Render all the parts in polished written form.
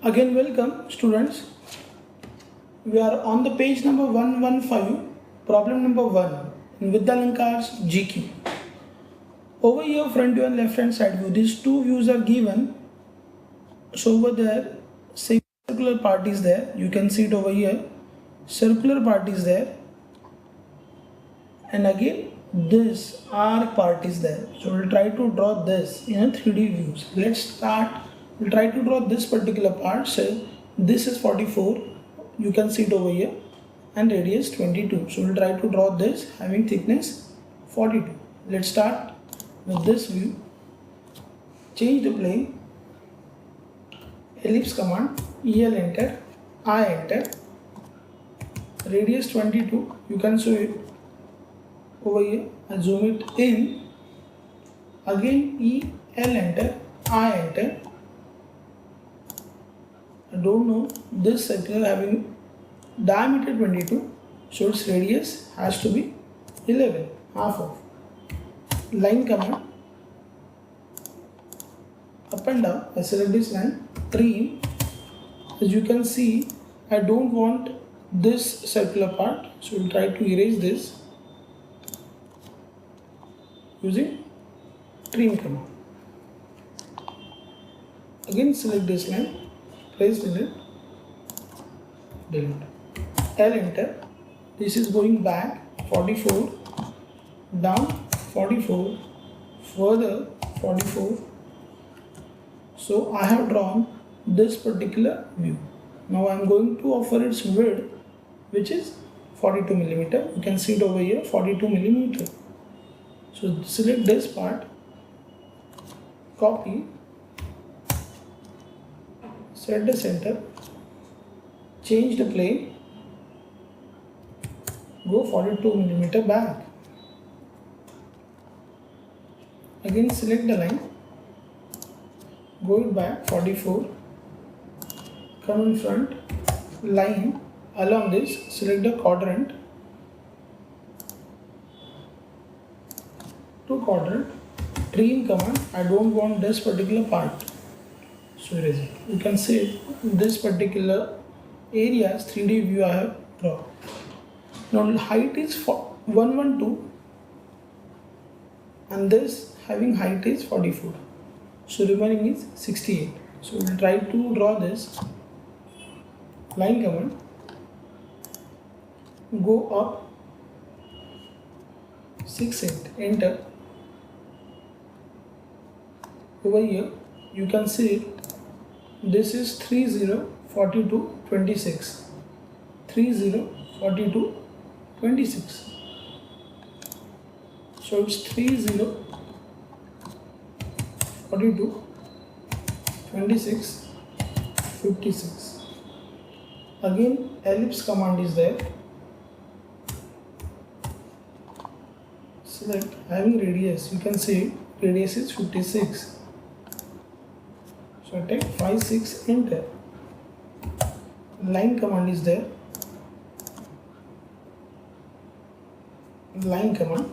Again, welcome students. We are on the page number 115, problem number 1 in Vidyalankar's GQ. Over here, front view and left hand side view, these two views are given. So over there, circular part is there. You can see it over here. Circular part is there. And again, this arc part is there. So we'll try to draw this in a 3D views. Let's start. We'll try to draw this particular part. So this is 44. You can see it over here. And radius 22. So we'll try to draw this having thickness 42. Let's start with this view. Change the plane. Ellipse command. EL enter. I enter. Radius 22. You can see it over here. I zoom it in. Again EL enter. I enter. I don't know, this circle having diameter 22, so its radius has to be 11, half of. Line command, up and down. I select this line, trim. As you can see, I don't want this circular part, so we'll try to erase this using trim command. Again select this line. Press delete, L enter. This is going back 44, down 44, further 44. So I have drawn this particular view. Now I am going to offer its width, which is 42 millimeter. You can see it over here, 42 millimeter. So select this part, copy. Set the center, change the plane, go 42 millimeter back. Again select the line, go it back 44, come in front, line along this, select the quadrant, to quadrant, trim command. I don't want this particular part. So erase it. You can see this particular area's 3D view I have drawn. Now height is 112 and this having height is 44. So remaining is 68. So we will try to draw this line command. Go up 6 8, enter. Over here you can see it. This is 30 42 26. 30 42 26. So it's 30 42 26 56. Again ellipse command is there. Select having radius. You can see radius is 56. So take 5 6, enter. Line command is there. Line command.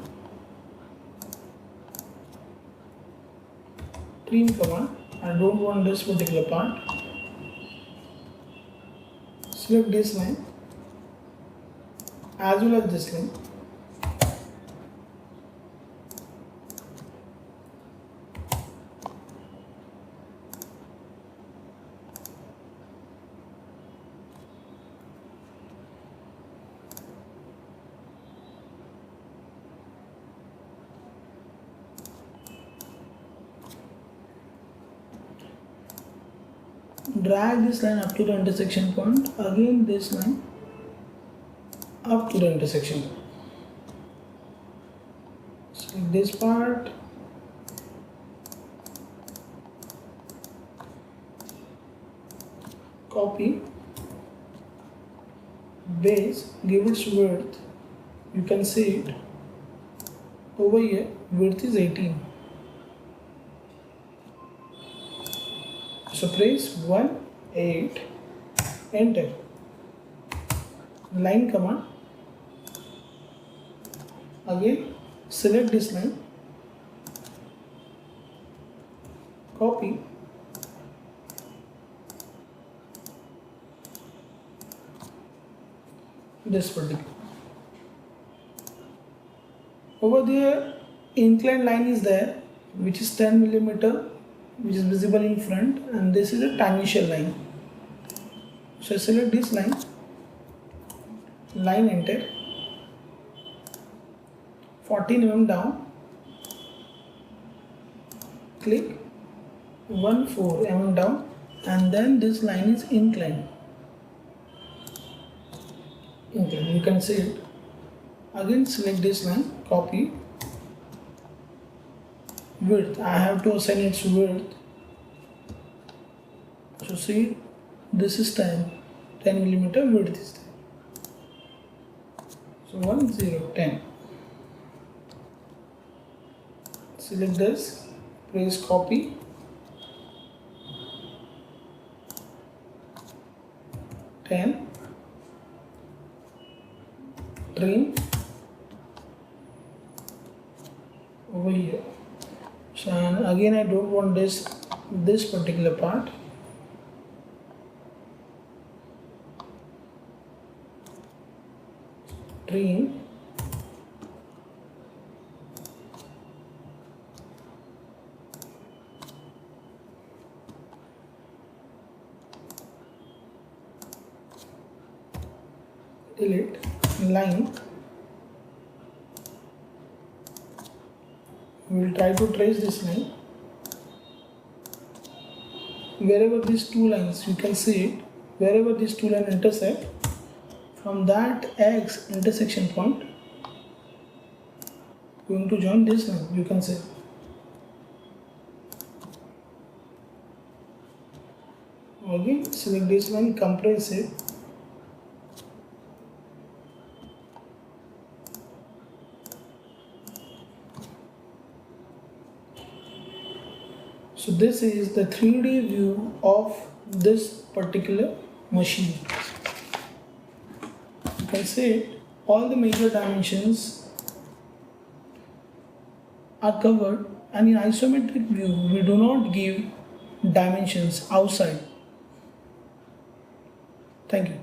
Trim command. I don't want this particular part. Select this line as well as this line. Drag this line up to the intersection point. Again this line up to the intersection point. Select this part. Copy. Base. Give its width. You can see it. Over here width is 18. So press 1 8, enter. Line command. Again select this line, copy, this particular. Over there, inclined line is there, which is 10 millimeter, which is visible in front, and this is a tangential line. So select this line, enter, 14 mm down, click 14 mm down, and then this line is inclined. You can see it. Again select this line, copy, width, I have to assign its width. So see, this is 10 millimeter, width is 10. So 10. Select this, press copy, trim, over here. So and again I don't want this particular part. Trim, delete, line. We will try to trace this line. Wherever these two lines, you can see it, wherever these two lines intersect, from that X intersection point, going to join this line, you can see. Again, select this line, compress it. So this is the 3D view of this particular machine. You can see all the major dimensions are covered, and in isometric view we do not give dimensions outside. Thank you.